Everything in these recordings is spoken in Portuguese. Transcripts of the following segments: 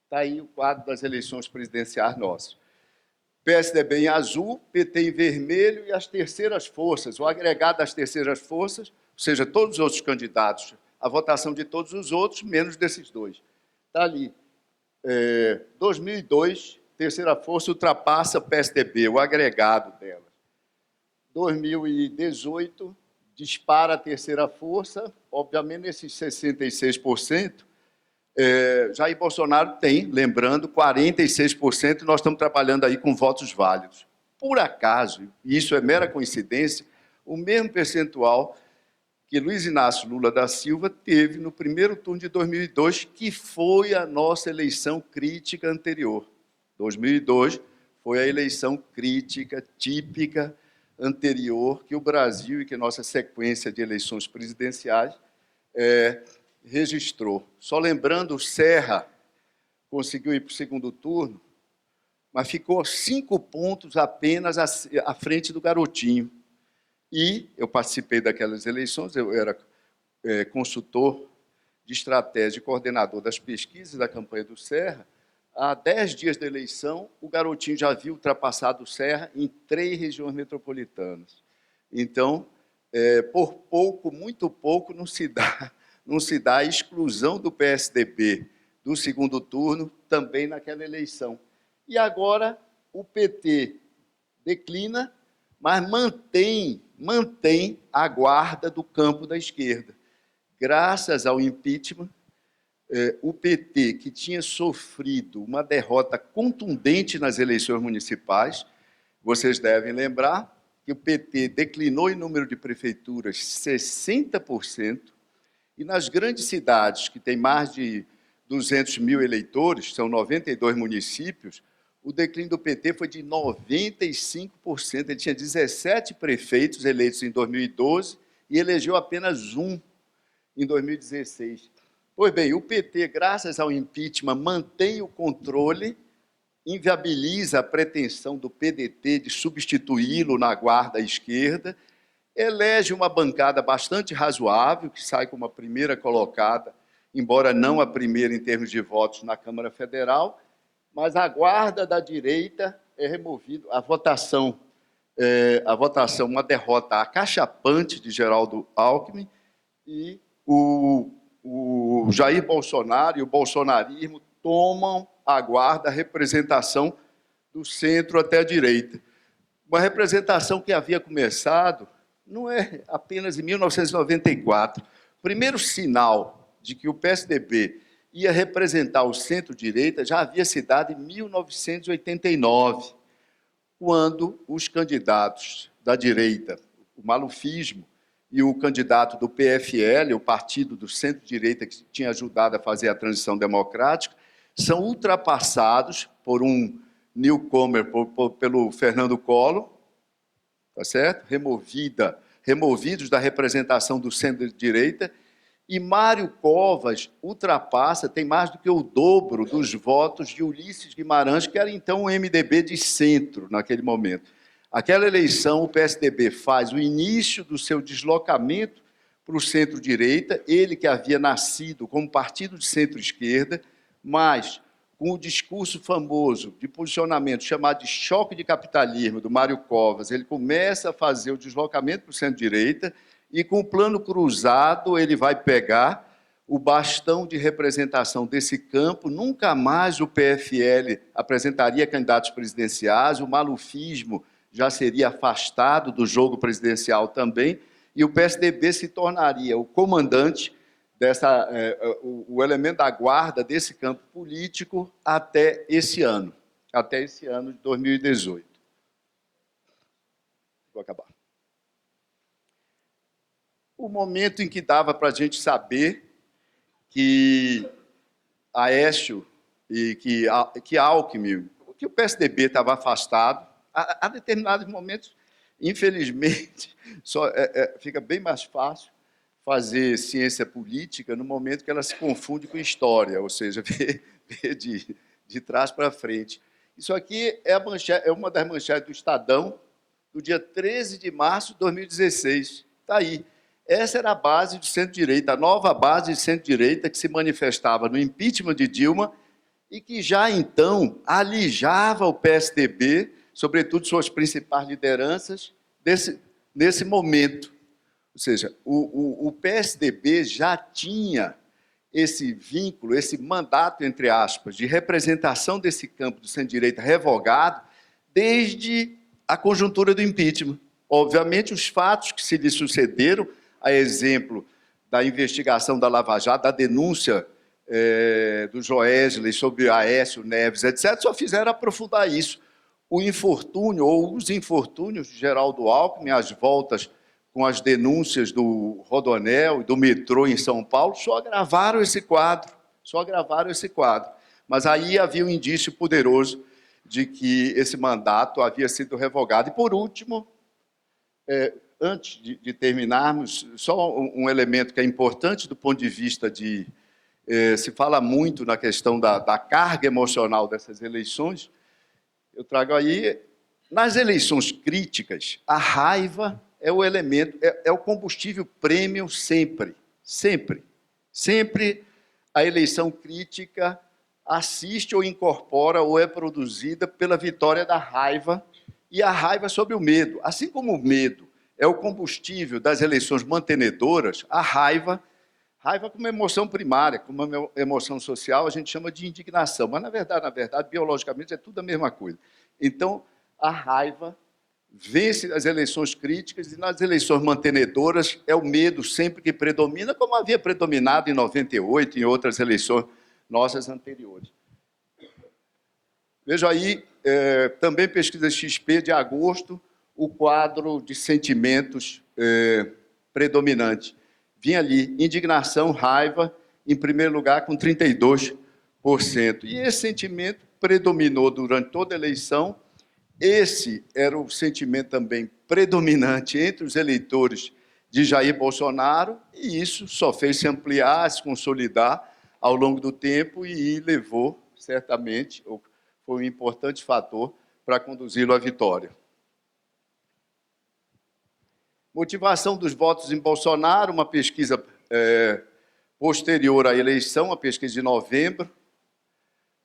Está aí o quadro das eleições presidenciais nossas. PSDB em azul, PT em vermelho e as terceiras forças, o agregado das terceiras forças, ou seja, todos os outros candidatos, a votação de todos os outros, menos desses dois. Está ali. 2002, terceira força ultrapassa PSDB, o agregado dela. 2018, dispara a terceira força, obviamente, nesses 66%, Jair Bolsonaro tem, lembrando, 46%, e nós estamos trabalhando aí com votos válidos. Por acaso, e isso é mera coincidência, o mesmo percentual que Luiz Inácio Lula da Silva teve no primeiro turno de 2002, que foi a nossa eleição crítica anterior. 2002 foi a eleição crítica, típica, anterior, que o Brasil e que a nossa sequência de eleições presidenciais registrou. Só lembrando, o Serra conseguiu ir para o segundo turno, mas ficou 5 pontos apenas à frente do Garotinho. E eu participei daquelas eleições, eu era consultor de estratégia e coordenador das pesquisas da campanha do Serra. Há 10 dias da eleição, o Garotinho já havia ultrapassado o Serra em 3 regiões metropolitanas. Então, por pouco, muito pouco, não se dá a exclusão do PSDB do segundo turno também naquela eleição. E agora o PT declina, mas mantém a guarda do campo da esquerda. Graças ao impeachment, o PT, que tinha sofrido uma derrota contundente nas eleições municipais, vocês devem lembrar que o PT declinou em número de prefeituras 60%, e nas grandes cidades, que têm mais de 200 mil eleitores, são 92 municípios, o declínio do PT foi de 95%. Ele tinha 17 prefeitos eleitos em 2012 e elegeu apenas um em 2016. Pois bem, o PT, graças ao impeachment, mantém o controle, inviabiliza a pretensão do PDT de substituí-lo na guarda esquerda, elege uma bancada bastante razoável, que sai como a primeira colocada, embora não a primeira em termos de votos na Câmara Federal, mas a guarda da direita é removida. A votação, uma derrota acachapante de Geraldo Alckmin, e o Jair Bolsonaro e o bolsonarismo tomam a guarda, a representação do centro até a direita. Uma representação que havia começado, não é apenas em 1994. O primeiro sinal de que o PSDB ia representar o centro-direita já havia se dado em 1989, quando os candidatos da direita, o malufismo, e o candidato do PFL, o partido do centro-direita que tinha ajudado a fazer a transição democrática, são ultrapassados por um newcomer, pelo Fernando Collor, tá certo? Removidos da representação do centro-direita, e Mário Covas ultrapassa, tem mais do que o dobro dos votos de Ulisses Guimarães, que era então o MDB de centro naquele momento. Aquela eleição, o PSDB faz o início do seu deslocamento para o centro-direita, ele que havia nascido como partido de centro-esquerda, mas com o discurso famoso de posicionamento chamado de choque de capitalismo do Mário Covas, ele começa a fazer o deslocamento para o centro-direita, e com o plano cruzado ele vai pegar o bastão de representação desse campo. Nunca mais o PFL apresentaria candidatos presidenciais, o malufismo já seria afastado do jogo presidencial também, e o PSDB se tornaria o comandante, o elemento da guarda desse campo político até esse ano de 2018. Vou acabar. O momento em que dava para a gente saber que Aécio e que Alckmin, que o PSDB estava afastado, há determinados momentos, infelizmente, fica bem mais fácil fazer ciência política no momento que ela se confunde com história, ou seja, ver de trás para frente. Isso aqui é uma das manchetes do Estadão, do dia 13 de março de 2016. Está aí. Essa era a base de centro-direita, a nova base de centro-direita que se manifestava no impeachment de Dilma e que já então alijava o PSDB, sobretudo suas principais lideranças, nesse momento. Ou seja, o PSDB já tinha esse vínculo, esse mandato, entre aspas, de representação desse campo do centro-direita revogado desde a conjuntura do impeachment. Obviamente, os fatos que se lhe sucederam, a exemplo da investigação da Lava Jato, da denúncia do Joesley sobre Aécio Neves, etc., só fizeram aprofundar isso. O infortúnio, ou os infortúnios de Geraldo Alckmin, as voltas com as denúncias do Rodoanel e do metrô em São Paulo, só agravaram esse quadro, Mas aí havia um indício poderoso de que esse mandato havia sido revogado. E, por último, antes de terminarmos, só um elemento que é importante do ponto de vista de... se fala muito na questão da carga emocional dessas eleições. Eu trago aí, nas eleições críticas, a raiva é o elemento, é o combustível premium sempre, sempre. Sempre a eleição crítica assiste ou incorpora ou é produzida pela vitória da raiva, e a raiva sobre o medo. Assim como o medo é o combustível das eleições mantenedoras, a raiva como emoção primária, como uma emoção social, a gente chama de indignação, mas, na verdade, biologicamente, é tudo a mesma coisa. Então, a raiva vence nas eleições críticas, e nas eleições mantenedoras é o medo sempre que predomina, como havia predominado em 98 e em outras eleições nossas anteriores. Veja aí, também pesquisa XP de agosto, o quadro de sentimentos predominante. Vinha ali indignação, raiva, em primeiro lugar, com 32%. E esse sentimento predominou durante toda a eleição. Esse era o sentimento também predominante entre os eleitores de Jair Bolsonaro, e isso só fez se ampliar, se consolidar ao longo do tempo, e levou, certamente, foi um importante fator para conduzi-lo à vitória. Motivação dos votos em Bolsonaro, uma pesquisa posterior à eleição, a pesquisa de novembro.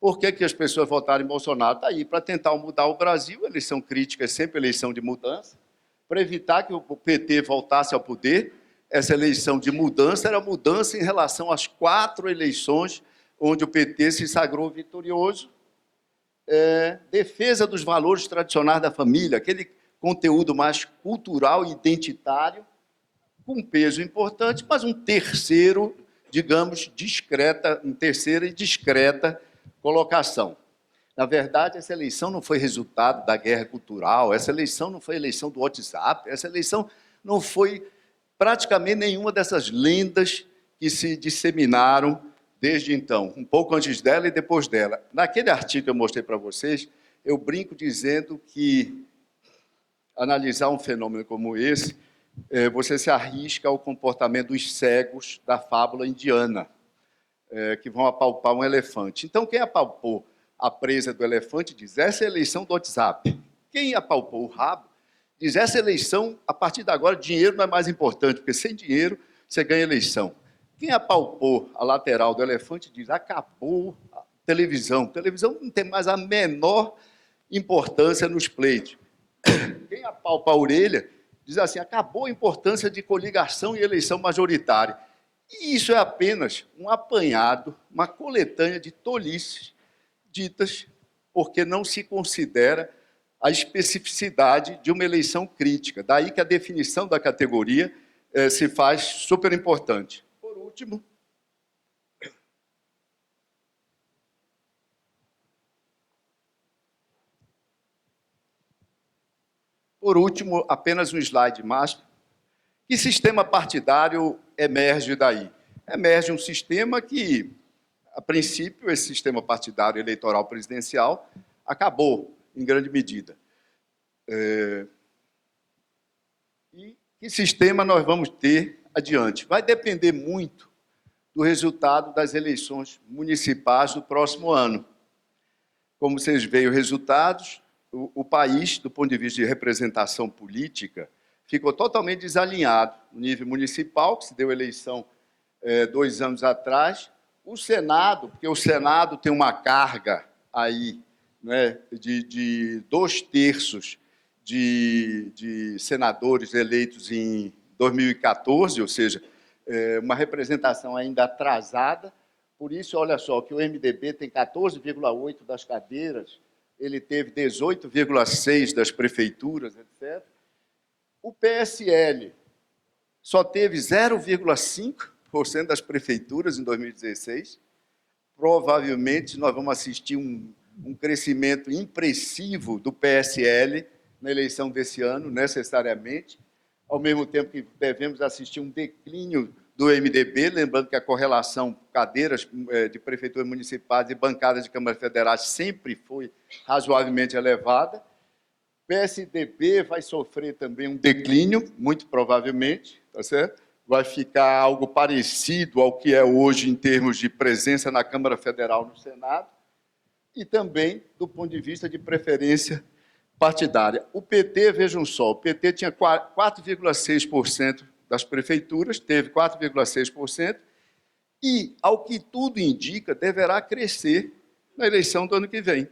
Por que as pessoas votaram em Bolsonaro? Está aí, para tentar mudar o Brasil. Eleição crítica é sempre eleição de mudança. Para evitar que o PT voltasse ao poder, essa eleição de mudança era mudança em relação às 4 eleições onde o PT se sagrou vitorioso. Defesa dos valores tradicionais da família, aquele conteúdo mais cultural e identitário, com peso importante, mas um terceiro, digamos, terceira e discreta colocação. Na verdade, essa eleição não foi resultado da guerra cultural, essa eleição não foi eleição do WhatsApp, essa eleição não foi praticamente nenhuma dessas lendas que se disseminaram desde então, um pouco antes dela e depois dela. Naquele artigo que eu mostrei para vocês, eu brinco dizendo que analisar um fenômeno como esse, você se arrisca ao comportamento dos cegos da fábula indiana, que vão apalpar um elefante. Então, quem apalpou a presa do elefante diz, essa é a eleição do WhatsApp. Quem apalpou o rabo diz, essa eleição, a partir de agora, dinheiro não é mais importante, porque sem dinheiro você ganha eleição. Quem apalpou a lateral do elefante diz, acabou a televisão. Televisão não tem mais a menor importância nos pleitos. Quem apalpa a orelha diz assim, acabou a importância de coligação e eleição majoritária. E isso é apenas um apanhado, uma coletânea de tolices ditas porque não se considera a especificidade de uma eleição crítica. Daí que a definição da categoria se faz super importante. Por último, apenas um slide mais. Que sistema partidário emerge daí? Emerge um sistema que, a princípio, esse sistema partidário eleitoral presidencial acabou, em grande medida. E que sistema nós vamos ter adiante? Vai depender muito do resultado das eleições municipais do próximo ano. Como vocês veem os resultados, o país, do ponto de vista de representação política, ficou totalmente desalinhado. No nível municipal, que se deu eleição 2 anos atrás, O Senado, porque o Senado tem uma carga aí, né, de 2/3 de senadores eleitos em 2014, ou seja, uma representação ainda atrasada. Por isso, olha só, que o MDB tem 14,8% das cadeiras, ele teve 18,6% das prefeituras, etc. O PSL só teve 0,5% das prefeituras em 2016. Provavelmente nós vamos assistir um crescimento impressivo do PSL na eleição desse ano, necessariamente, ao mesmo tempo que devemos assistir um declínio do MDB, lembrando que a correlação cadeiras de prefeituras municipais e bancadas de câmaras federais sempre foi razoavelmente elevada. PSDB vai sofrer também um declínio, muito provavelmente, tá certo? Vai ficar algo parecido ao que é hoje em termos de presença na Câmara Federal, no Senado, e também do ponto de vista de preferência partidária. O PT, vejam só, o PT tinha 4,6% das prefeituras, teve 4,6%, e, ao que tudo indica, deverá crescer na eleição do ano que vem.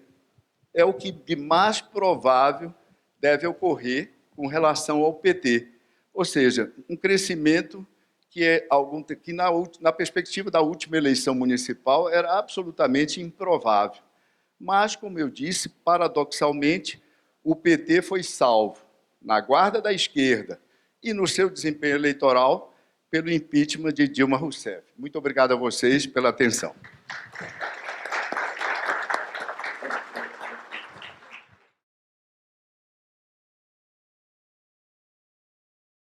É o que de mais provável deve ocorrer com relação ao PT. Ou seja, um crescimento que na perspectiva da última eleição municipal era absolutamente improvável. Mas, como eu disse, paradoxalmente, o PT foi salvo na guarda da esquerda e no seu desempenho eleitoral pelo impeachment de Dilma Rousseff. Muito obrigado a vocês pela atenção.